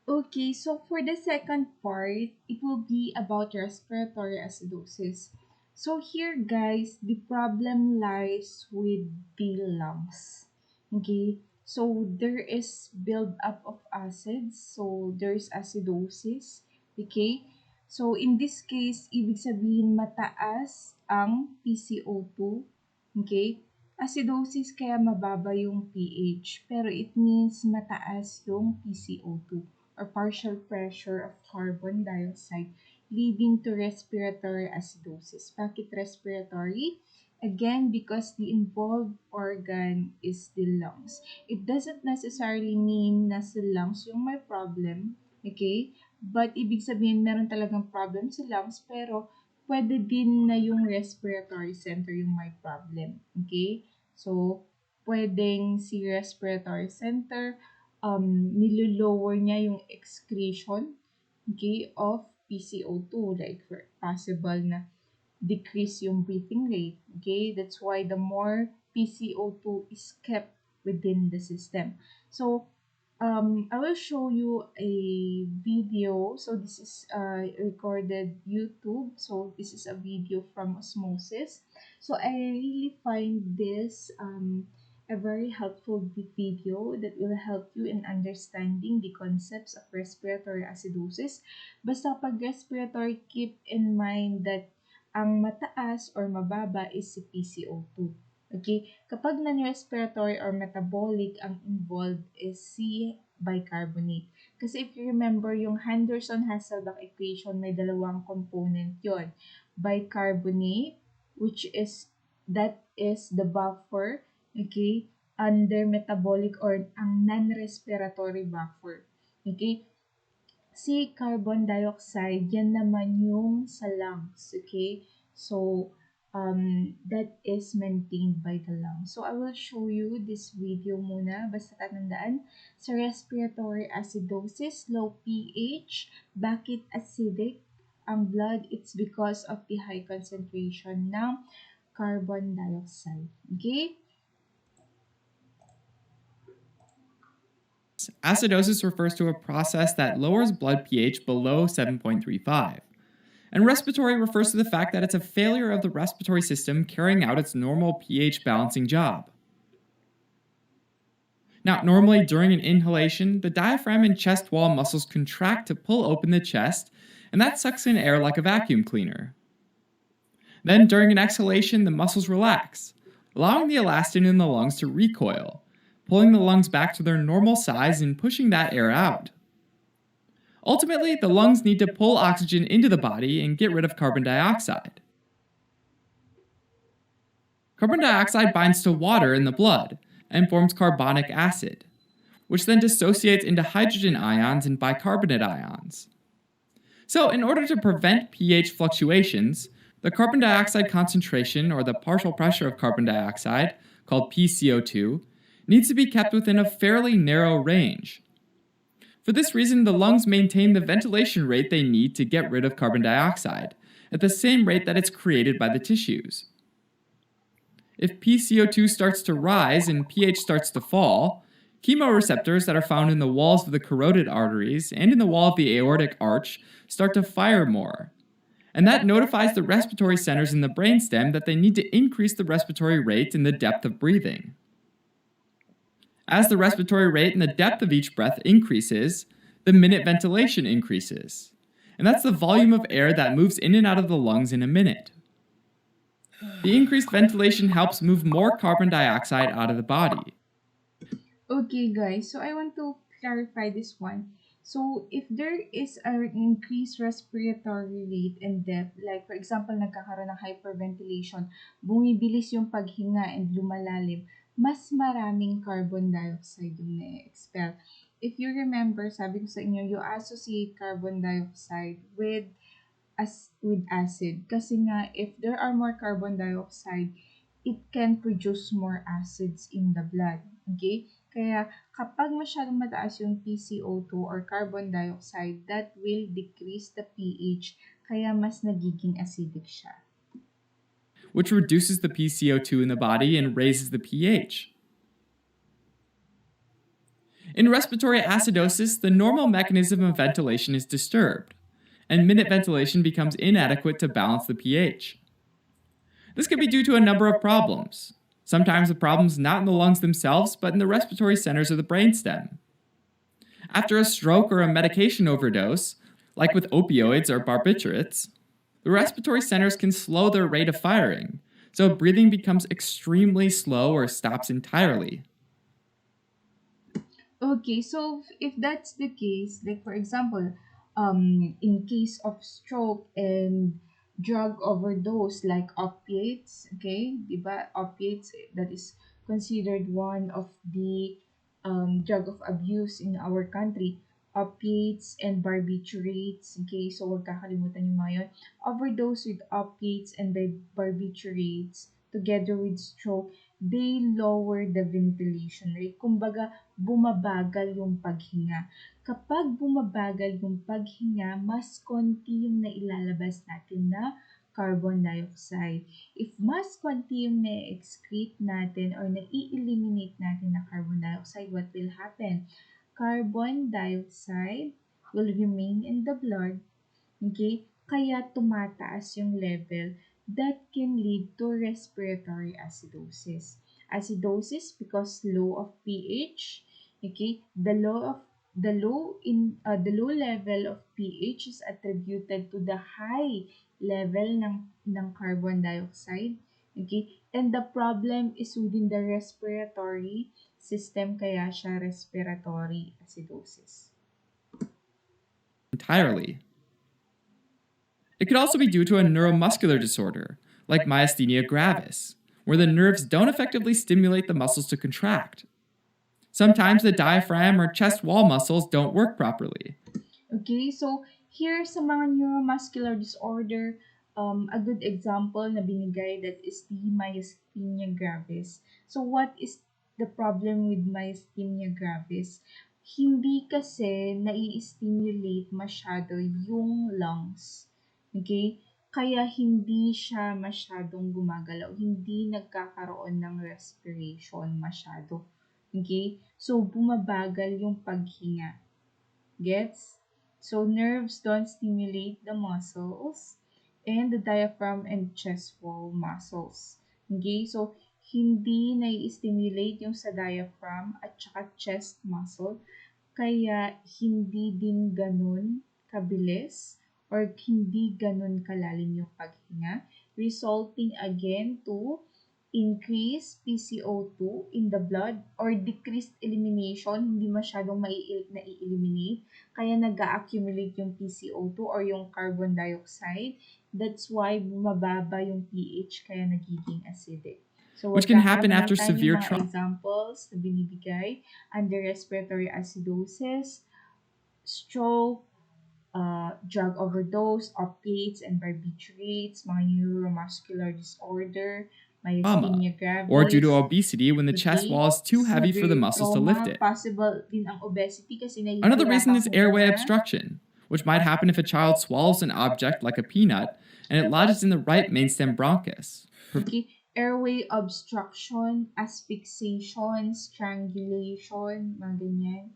Okay, so for the second part, it will be about respiratory acidosis. So here, guys, the problem lies with the lungs. Okay, so there is build-up of acids, so there's acidosis. Okay, so in this case, ibig sabihin mataas ang PCO2. Okay, acidosis kaya mababa yung pH, pero it means mataas yung PCO2 or partial pressure of carbon dioxide leading to respiratory acidosis. Bakit respiratory? Again, because the involved organ is the lungs. It doesn't necessarily mean na sa lungs yung may problem, okay? But ibig sabihin meron talagang problem sa lungs pero pwede din na yung respiratory center yung may problem, okay? So, pwedeng si respiratory center nilo-lower niya yung excretion, okay, of PCO2, like for possible na decrease yung breathing rate. Okay, that's why the more PCO2 is kept within the system. So, I will show you a video. So this is recorded YouTube. So this is a video from Osmosis. So I really find this a very helpful video that will help you in understanding the concepts of respiratory acidosis. Basta pag respiratory, keep in mind that ang mataas or mababa is si PCO2. Okay? Kapag non-respiratory or metabolic, ang involved is si bicarbonate. Kasi if you remember, yung Henderson-Hasselbalch equation, may dalawang component yon. Bicarbonate, which is, that is the buffer, okay, under metabolic or ang non-respiratory buffer. Okay? Si carbon dioxide, yan naman yung sa lungs, okay? So, that is maintained by the lungs. So, I will show you this video muna. Basta tatandaan, sa respiratory acidosis, low pH, bakit acidic ang blood? It's because of the high concentration ng carbon dioxide. Okay? Acidosis refers to a process that lowers blood pH below 7.35. And respiratory refers to the fact that it's a failure of the respiratory system carrying out its normal pH balancing job. Now, normally during an inhalation, the diaphragm and chest wall muscles contract to pull open the chest, and that sucks in air like a vacuum cleaner. Then, during an exhalation, the muscles relax, allowing the elastin in the lungs to recoil, pulling the lungs back to their normal size and pushing that air out. Ultimately, the lungs need to pull oxygen into the body and get rid of carbon dioxide. Carbon dioxide binds to water in the blood and forms carbonic acid, which then dissociates into hydrogen ions and bicarbonate ions. So, in order to prevent pH fluctuations, the carbon dioxide concentration, or the partial pressure of carbon dioxide, called PCO2, needs to be kept within a fairly narrow range. For this reason, the lungs maintain the ventilation rate they need to get rid of carbon dioxide, at the same rate that it's created by the tissues. If PCO2 starts to rise and pH starts to fall, chemoreceptors that are found in the walls of the carotid arteries and in the wall of the aortic arch start to fire more. And that notifies the respiratory centers in the brainstem that they need to increase the respiratory rate and the depth of breathing. As the respiratory rate and the depth of each breath increases, the minute ventilation increases. And that's the volume of air that moves in and out of the lungs in a minute. The increased ventilation helps move more carbon dioxide out of the body. Okay, guys. So I want to clarify this one. So if there is an increased respiratory rate and depth, like for example, nagkakaroon ng hyperventilation, bumibilis yung paghinga and lumalalim, mas maraming carbon dioxide yung na-expel. If you remember, sabi ko sa inyo, you associate carbon dioxide with acid. Kasi nga, if there are more carbon dioxide, it can produce more acids in the blood. Okay? Kaya kapag masyadong mataas yung PCO2 or carbon dioxide, that will decrease the pH, kaya mas nagiging acidic siya. Which reduces the PCO2 in the body and raises the pH. In respiratory acidosis, the normal mechanism of ventilation is disturbed, and minute ventilation becomes inadequate to balance the pH. This can be due to a number of problems. Sometimes the problem's not in the lungs themselves, but in the respiratory centers of the brainstem. After a stroke or a medication overdose, like with opioids or barbiturates, the respiratory centers can slow their rate of firing, so breathing becomes extremely slow or stops entirely. Okay, so if that's the case, like for example, in case of stroke and drug overdose, like opiates, okay, diba? Opiates, that is considered one of the drug of abuse in our country. Opiates and barbiturates, okay, so huwag kakalimutan yung mga yun. Overdose with opiates and barbiturates together with stroke, they lower the ventilation rate. Kumbaga, bumabagal yung paghinga. Kapag bumabagal yung paghinga, mas konti yung nailalabas natin na carbon dioxide. If mas konti yung na-excrete natin or na-eliminate natin na carbon dioxide, what will happen? Carbon dioxide will remain in the blood. Okay? Kaya tumataas yung level that can lead to respiratory acidosis. Acidosis because low of pH. Okay? The low level of pH is attributed to the high level ng carbon dioxide. Okay? And the problem is within the respiratory system, kaya siya respiratory acidosis. Entirely. It could also be due to a neuromuscular disorder, like myasthenia gravis, where the nerves don't effectively stimulate the muscles to contract. Sometimes the diaphragm or chest wall muscles don't work properly. Okay, so here sa mga neuromuscular disorder, a good example na binigay, that is the myasthenia gravis. So what is the problem with myasthenia gravis? Hindi kasi nai-stimulate masyado yung lungs. Okay? Kaya hindi siya masyadong gumagalaw. Hindi nagkakaroon ng respiration masyado. Okay? So, bumabagal yung paghinga. Gets? So, nerves don't stimulate the muscles and the diaphragm and chest wall muscles. Okay? So, hindi nai-stimulate yung sa diaphragm at saka chest muscle. Kaya, hindi din ganun kabilis or hindi ganun kalalim yung paghinga, resulting again to increase PCO2 in the blood or decreased elimination, hindi masyadong na-eliminate, kaya nag-accumulate yung PCO2 or yung carbon dioxide. That's why bumababa yung pH, kaya nagiging acidic. So, Which can happen after magkakalimutan severe yung mga examples na binibigay under respiratory acidosis, stroke, drug overdose, opiates and barbiturates, mga neuromuscular disorder, myasthenia gravis, or due to obesity when the chest okay, wall is too heavy for the severe muscles to trauma, lift it. possible din ang obesity kasi Another reason nahihirapan is kung airway kumain. obstruction, which might happen if a child swallows an object like a peanut and it lodges in the right mainstem bronchus. Okay, airway obstruction, asphyxiation, strangulation, mga ganyan.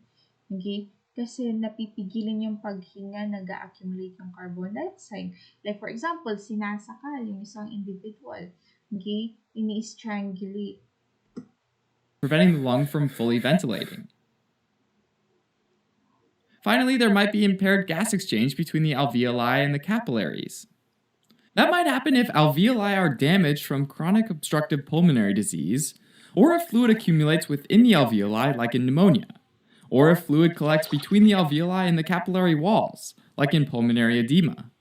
Okay? Kasi napipigilan yung paghinga, nag-accumulate yung carbon dioxide. Like for example, sinasakal yung isang individual. Okay? Ini-strangulate. Preventing the lung from fully ventilating. Finally, there might be impaired gas exchange between the alveoli and the capillaries. That might happen if alveoli are damaged from chronic obstructive pulmonary disease, or if fluid accumulates within the alveoli, like in pneumonia, or if fluid collects between the alveoli and the capillary walls, like in pulmonary edema.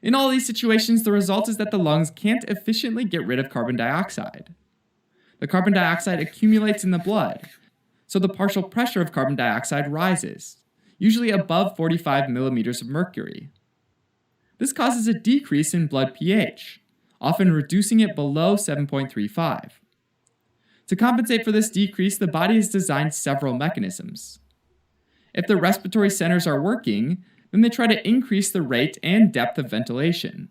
In all these situations, the result is that the lungs can't efficiently get rid of carbon dioxide. The carbon dioxide accumulates in the blood, so the partial pressure of carbon dioxide rises, usually above 45 millimeters of mercury. This causes a decrease in blood pH, often reducing it below 7.35. To compensate for this decrease, the body has designed several mechanisms. If the respiratory centers are working, then they try to increase the rate and depth of ventilation.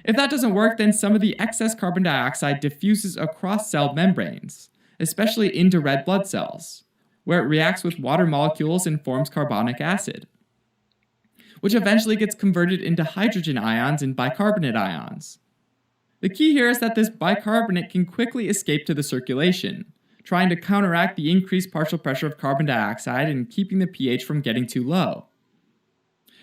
If that doesn't work, then some of the excess carbon dioxide diffuses across cell membranes, especially into red blood cells, where it reacts with water molecules and forms carbonic acid, which eventually gets converted into hydrogen ions and bicarbonate ions. The key here is that this bicarbonate can quickly escape to the circulation, trying to counteract the increased partial pressure of carbon dioxide and keeping the pH from getting too low.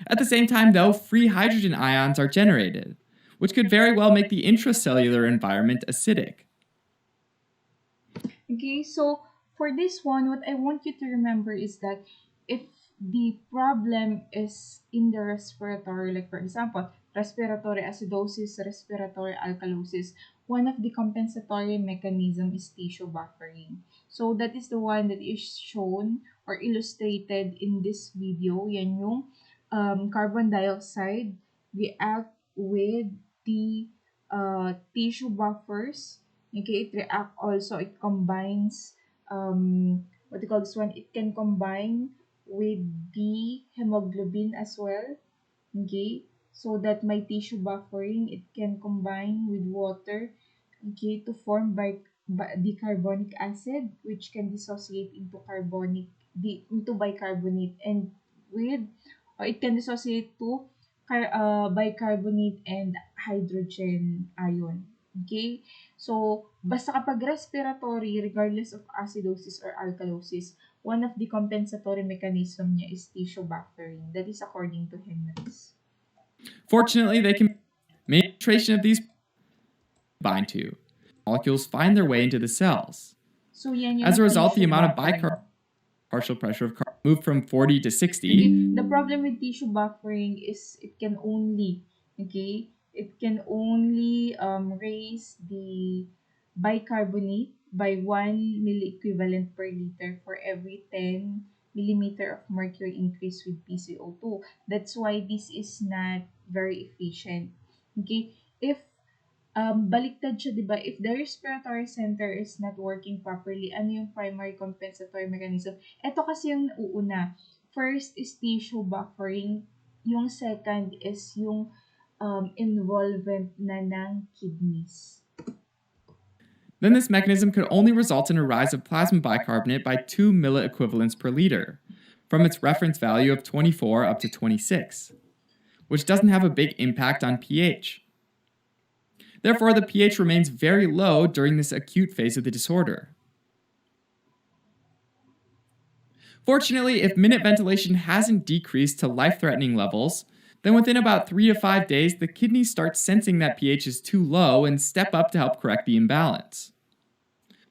At the same time, though, free hydrogen ions are generated, which could very well make the intracellular environment acidic. Okay, so for this one, what I want you to remember is that if the problem is in the respiratory, like for example, respiratory acidosis, respiratory alkalosis, one of the compensatory mechanism is tissue buffering. So that is the one that is shown or illustrated in this video. Yan yung carbon dioxide react with the tissue buffers. Okay, it react also, it combines, what do you call this one? It can combine with the hemoglobin as well. Okay, so that my tissue buffering, it can combine with water, okay, to form the carbonic acid, which can dissociate into into bicarbonate, and with it can dissociate to bicarbonate and hydrogen ion. Okay? So, basta kapag respiratory, regardless of acidosis or alkalosis, one of the compensatory mechanism niya is tissue buffering. That is according to Henry's. Fortunately, they can make concentration of these bind to. Molecules find their way into the cells. So, yan yung As a result, the tissue amount of buffering. partial pressure of carbon moved from 40 to 60. Okay, the problem with tissue buffering is it can only raise the bicarbonate by 1 milliequivalent per liter for every 10 millimeter of mercury increase with PCO2. That's why this is not very efficient. Okay, if baliktad siya, di ba? If the respiratory center is not working properly, ano yung primary compensatory mechanism? Ito kasi yung uuna. First is tissue buffering. Yung second is yung involvement na ng kidneys. Then this mechanism could only result in a rise of plasma bicarbonate by 2 milliequivalents per liter, from its reference value of 24 up to 26, which doesn't have a big impact on pH. Therefore, the pH remains very low during this acute phase of the disorder. Fortunately, if minute ventilation hasn't decreased to life-threatening levels, then within about 3 to 5 days, the kidneys start sensing that pH is too low and step up to help correct the imbalance.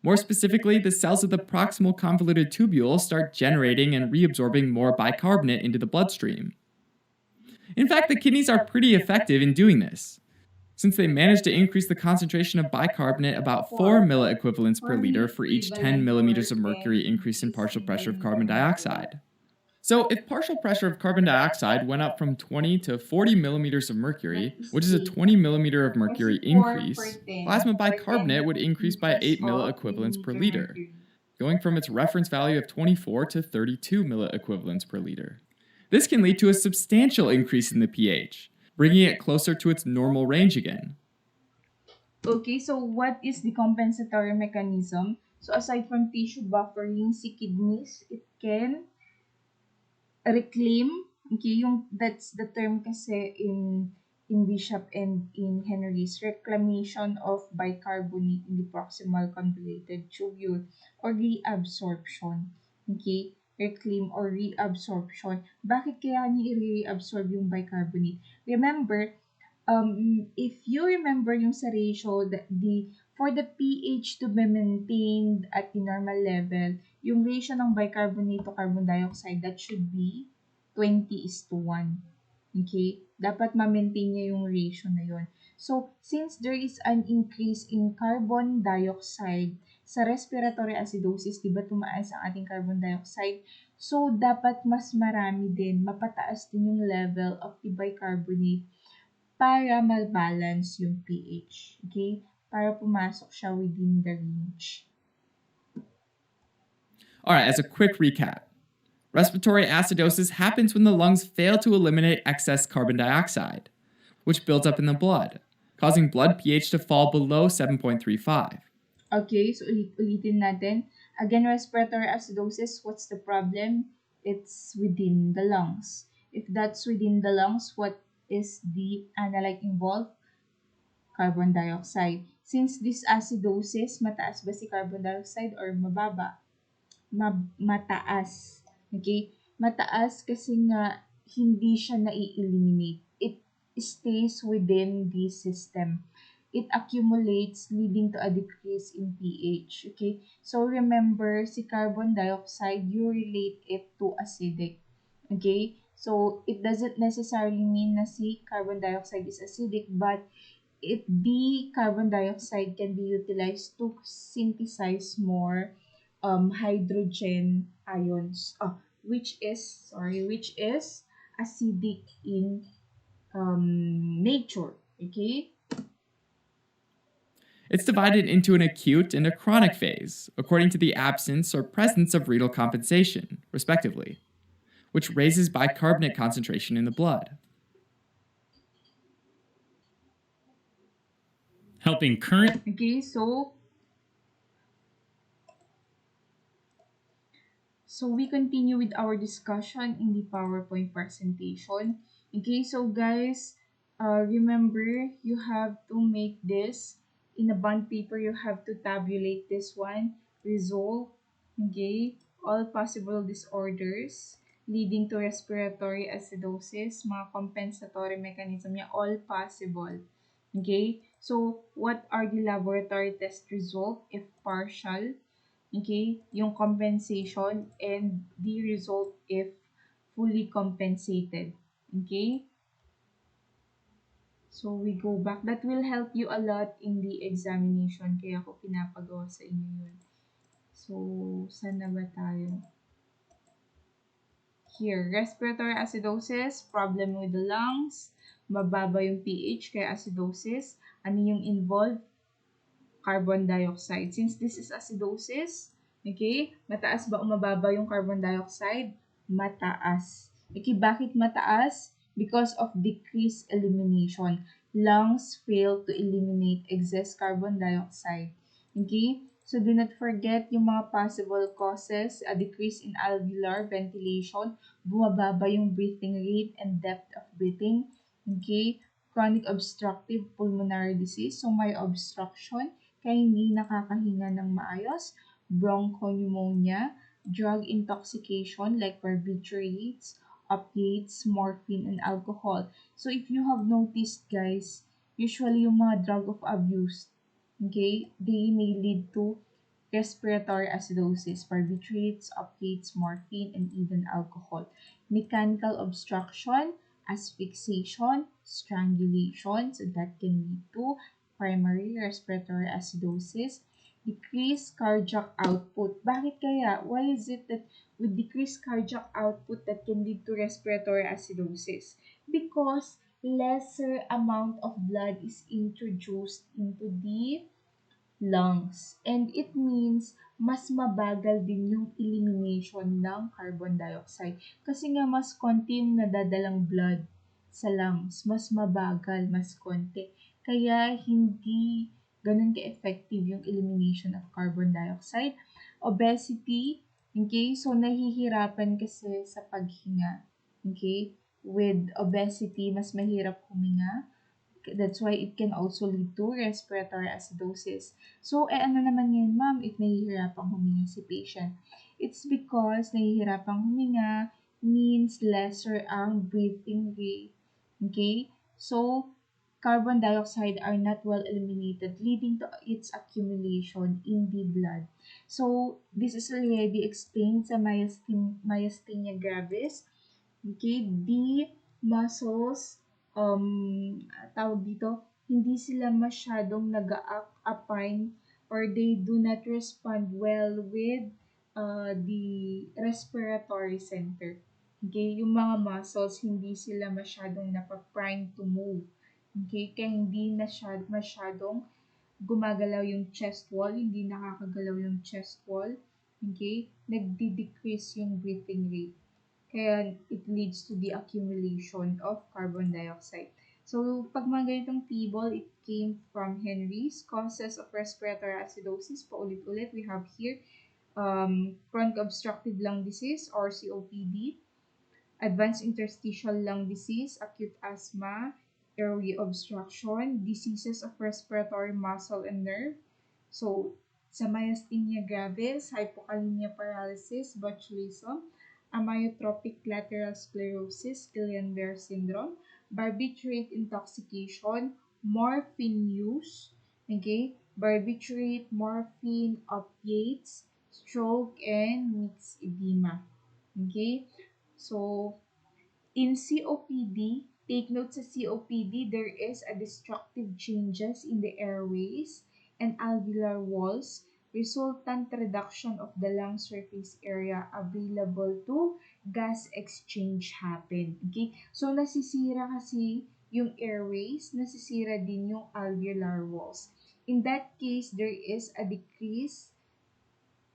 More specifically, the cells of the proximal convoluted tubule start generating and reabsorbing more bicarbonate into the bloodstream. In fact, the kidneys are pretty effective in doing this, since they manage to increase the concentration of bicarbonate about 4 milliequivalents per liter for each 10 millimeters of mercury increase in partial pressure of carbon dioxide. So, if partial pressure of carbon dioxide went up from 20 to 40 millimeters of mercury, which is a 20 millimeter of mercury increase, plasma bicarbonate would increase by 8 milliequivalents per liter, going from its reference value of 24 to 32 milliequivalents per liter. This can lead to a substantial increase in the pH, bringing it closer to its normal range again. Okay, so what is the compensatory mechanism? So aside from tissue buffering, si kidneys, it can reclaim, okay, that's the term kasi in Bishop and in Henry's, reclamation of bicarbonate in the proximal convoluted tubule, or reabsorption. Okay, reclaim or reabsorption. Bakit kaya niya i-reabsorb yung bicarbonate? Remember, if you remember yung sa ratio, for the pH to be maintained at the normal level, yung ratio ng bicarbonate to carbon dioxide, that should be 20:1. Okay? Dapat ma-maintain niya yung ratio na yun. So, since there is an increase in carbon dioxide sa respiratory acidosis, di ba tumaas ang ating carbon dioxide? So, dapat mas marami din, mapataas din yung level of the bicarbonate para mal-balance yung pH. Okay? Para pumasok siya within the range. Alright, as a quick recap, respiratory acidosis happens when the lungs fail to eliminate excess carbon dioxide, which builds up in the blood, causing blood pH to fall below 7.35. Okay, so ulitin natin. Again, respiratory acidosis, what's the problem? It's within the lungs. If that's within the lungs, what is the analyte involved? Carbon dioxide. Since this acidosis, mataas ba si carbon dioxide or mababa? Mataas. Okay? Mataas kasi nga hindi siya nai-eliminate. It stays within the system. It accumulates leading to a decrease in pH. Okay? So remember, si carbon dioxide, you relate it to acidic. Okay? So it doesn't necessarily mean na si carbon dioxide is acidic, but the carbon dioxide can be utilized to synthesize more hydrogen ions, which is acidic in nature. Okay. It's divided into an acute and a chronic phase, according to the absence or presence of renal compensation, respectively, which raises bicarbonate concentration in the blood. Helping current. Okay, so we continue with our discussion in the PowerPoint presentation. Okay, so guys, remember you have to make this in a bond paper. You have to tabulate this one. Resolve, okay, all possible disorders leading to respiratory acidosis, mga compensatory mechanism niya, all possible. Okay, so what are the laboratory test result if partial? Okay, yung compensation and the result if fully compensated. Okay, so we go back. That will help you a lot in the examination. Kaya ako pinapagawa sa inyo yun. So, saan na ba tayo? Here, respiratory acidosis, problem with the lungs, mababa yung pH kaya acidosis. Ano yung involved? Carbon dioxide. Since this is acidosis, okay, mataas ba o mababa yung carbon dioxide? Mataas. Okay, bakit mataas? Because of decreased elimination. Lungs fail to eliminate excess carbon dioxide. Okay, so do not forget yung mga possible causes, a decrease in alveolar ventilation, bumababa yung breathing rate and depth of breathing. Okay, chronic obstructive pulmonary disease, so may obstruction, kaya hindi nakakahinga ng maayos, bronchopneumonia, drug intoxication like barbiturates, opiates, morphine, and alcohol. So if you have noticed guys, usually yung mga drug of abuse, okay, they may lead to respiratory acidosis, barbiturates, opiates, morphine, and even alcohol. Mechanical obstruction, asphyxiation, strangulation, so that can lead to primary respiratory acidosis, decreased cardiac output. Bakit kaya? Why is it that with decreased cardiac output that can lead to respiratory acidosis? Because lesser amount of blood is introduced into the lungs. And it means mas mabagal din yung elimination ng carbon dioxide. Kasi nga mas konti yung nadadalang blood sa lungs. Mas mabagal, mas konti. Kaya hindi ganun ka-effective yung elimination of carbon dioxide. Obesity, okay? So nahihirapan kasi sa paghinga. Okay? With obesity, mas mahirap huminga. That's why it can also lead to respiratory acidosis. So, ano naman yun, ma'am, if nahihirapang huminga si patient? It's because nahihirapang huminga means lesser ang breathing rate. Okay? So, carbon dioxide are not well eliminated, leading to its accumulation in the blood. So, this is already explained sa myasthenia gravis. Okay, the muscles, tawag dito, hindi sila masyadong nag-a-affine or they do not respond well with the respiratory center. Okay, yung mga muscles, hindi sila masyadong napaprime to move. Okay, kaya hindi na masyadong gumagalaw yung chest wall, hindi nakakagalaw yung chest wall. Okay, nagdi-decrease yung breathing rate. Kaya it leads to the accumulation of carbon dioxide. So, pag mga ganitong table, it came from Henry's causes of respiratory acidosis. Paulit-ulit, we have here chronic obstructive lung disease or COPD, advanced interstitial lung disease, acute asthma, airway obstruction, diseases of respiratory muscle and nerve. So, sa myasthenia gravis, hypokalemia paralysis, botulism, amyotrophic lateral sclerosis, Guillain-Barré syndrome, barbiturate intoxication, morphine use, okay, barbiturate, morphine, opiates, stroke, and mixed edema. Okay, so in COPD, take note sa COPD, there is a destructive changes in the airways and alveolar walls, resultant reduction of the lung surface area available to gas exchange happen. Okay? So, nasisira kasi yung airways, nasisira din yung alveolar walls. In that case, there is a decrease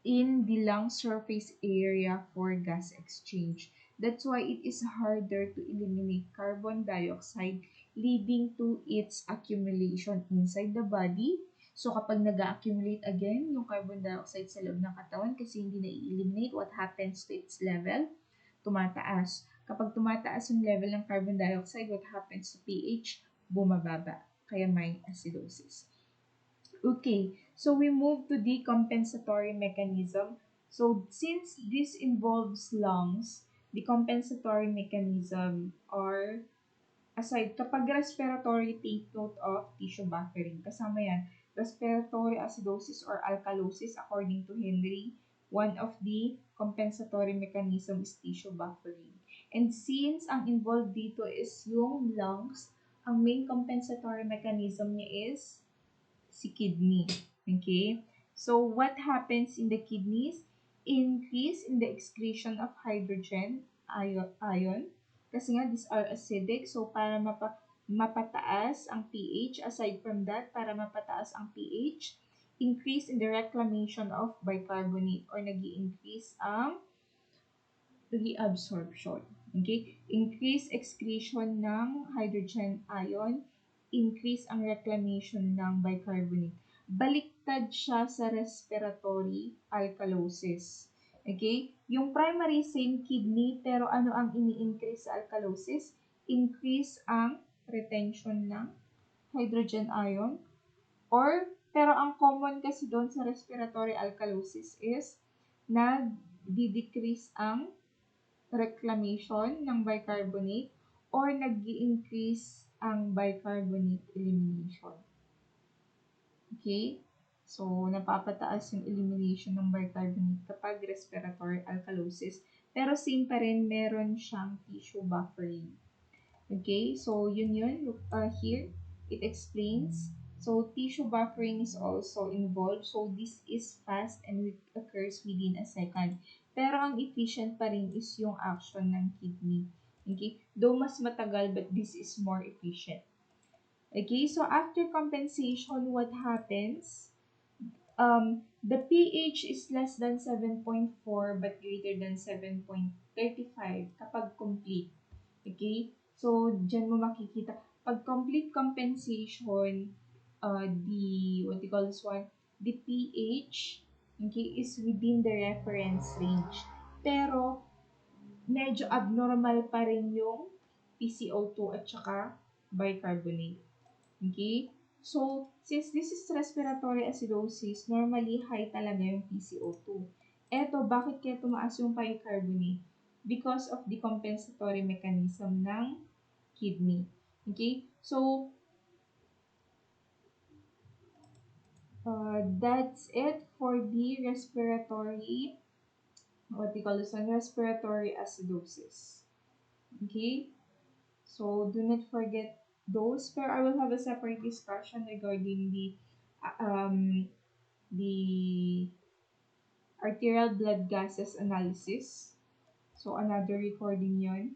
in the lung surface area for gas exchange. That's why it is harder to eliminate carbon dioxide, leading to its accumulation inside the body. So kapag nag-accumulate again yung carbon dioxide sa loob ng katawan kasi hindi na i-eliminate, what happens to its level? Tumataas. Kapag tumataas yung level ng carbon dioxide, what happens to pH? Bumababa. Kaya may acidosis. Okay, so we move to the compensatory mechanism. So since this involves lungs, the compensatory mechanism are aside kapag respiratory, take note of tissue buffering. Kasama yan, respiratory acidosis or alkalosis according to Henry, one of the compensatory mechanism is tissue buffering. And since ang involved dito is yung lungs, ang main compensatory mechanism niya is si kidney. Okay? So, what happens in the kidneys? Increase in the excretion of hydrogen ion. Kasi nga, these are acidic. So, para mapataas ang pH. Aside from that, para mapataas ang pH, increase in the reclamation of bicarbonate or nag increase ang reabsorption. Okay? Increase excretion ng hydrogen ion, increase ang reclamation ng bicarbonate. Baliktad siya sa respiratory alkalosis. Okay? Yung primary same kidney, pero ano ang ini-increase sa alkalosis? Increase ang retention ng hydrogen ion or pero ang common kasi doon sa respiratory alkalosis is nag-decrease ang reclamation ng bicarbonate or nag-i-increase ang bicarbonate elimination. Okay? So, napapataas yung elimination ng bicarbonate kapag respiratory alkalosis. Pero same pa rin, meron siyang tissue buffering. Okay? So, yun. Look, here, it explains. So, tissue buffering is also involved. So, this is fast and it occurs within a second. Pero ang efficient pa rin is yung action ng kidney. Okay? Though mas matagal, but this is more efficient. Okay? So, after compensation, what happens? The pH is less than 7.4 but greater than 7.35 kapag complete. Okay? So, dyan mo makikita. Pag complete compensation, what you call this one, the pH, okay, is within the reference range. Pero, medyo abnormal pa rin yung PCO2 at saka bicarbonate. Okay? So, since this is respiratory acidosis, normally high talaga yung PCO2. Eto, bakit kaya tumaas yung bicarbonate? Because of the compensatory mechanism ng kidney. Okay? So, that's it for the respiratory, what we call this one, respiratory acidosis. Okay? So, do not forget those. Pero I will have a separate discussion regarding the arterial blood gases analysis. So, another recording yon.